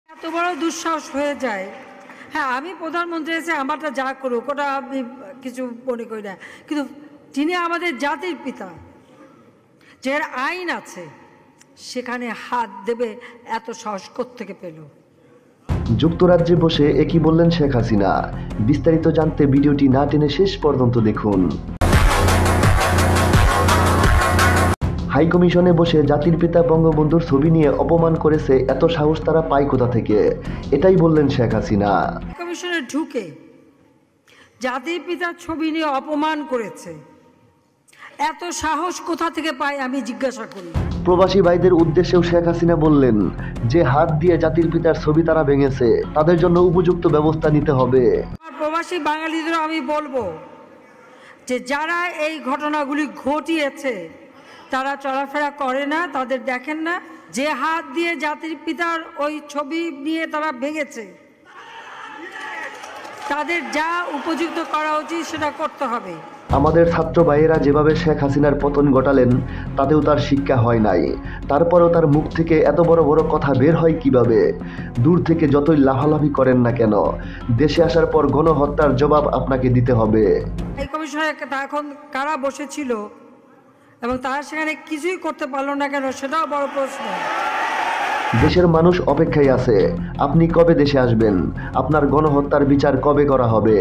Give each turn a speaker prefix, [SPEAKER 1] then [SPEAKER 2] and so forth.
[SPEAKER 1] এত বড় দুঃসাহস হয়ে যায়। হ্যাঁ, আমি প্রধানমন্ত্রী এসে আমারটা যা করুক ওটা আমি কিছু মনে করি না, কিন্তু যিনি আমাদের জাতির পিতা, যার আইন আছে, সেখানে হাত দেবে এত সাহস কোত্থেকে পেল?
[SPEAKER 2] যুক্তরাজ্যে বসে একই বললেন শেখ হাসিনা। বিস্তারিত জানতে ভিডিওটি না টেনে শেষ পর্যন্ত দেখুন। হাইকমিশনে বসে জাতির পিতা বঙ্গবন্ধুর ছবি নিয়ে অপমান করেছে, এত সাহস তারা পায় কোথা থেকে? এটাই বললেন শেখ হাসিনা।
[SPEAKER 1] কমিশনে ঢুকে জাতির পিতার ছবি নিয়ে অপমান করেছে, এত সাহস কোথা থেকে পায় আমি জিজ্ঞাসা করি।
[SPEAKER 2] প্রবাসী ভাইদের উদ্দেশ্যেও শেখ হাসিনা বললেন, যে হাত দিয়ে জাতির পিতার ছবি তারা ভেঙেছে তাদের জন্য উপযুক্ত ব্যবস্থা নিতে হবে।
[SPEAKER 1] প্রবাসী বাঙালিদের আমি বলবো যে যারা এই ঘটনাগুলি ঘটিয়েছে তারা চলাফেরা করে না, তাদের দেখেন না, যে হাত দিয়ে জাতির পিতার ওই ছবি নিয়ে তারা ভেঙেছে তাদের যা উপযুক্ত করা উচিত সেটা করতে হবে।
[SPEAKER 2] আমাদের ছাত্র ভাইয়েরা যেভাবে শেখ হাসিনার পতন ঘটালেন তাতেও তার শিক্ষা হয় নাই, তারপরেও তার মুখ থেকে এত বড় বড় কথা বের হয় কিভাবে? দূর থেকে যতই লাফালাফি করেন না কেন, দেশে আসার পর গণহত্যার জবাব আপনাকে দিতে হবে।
[SPEAKER 1] এই কমিশনে এখন কারা বসেছিল এবং তারা সেখানে কিছুই করতে পারলো না কেন, সেটাও বড় প্রশ্ন।
[SPEAKER 2] দেশের মানুষ অপেক্ষায় আছে। আপনি কবে দেশে আসবেন? আপনার গণহত্যার বিচার কবে করা হবে?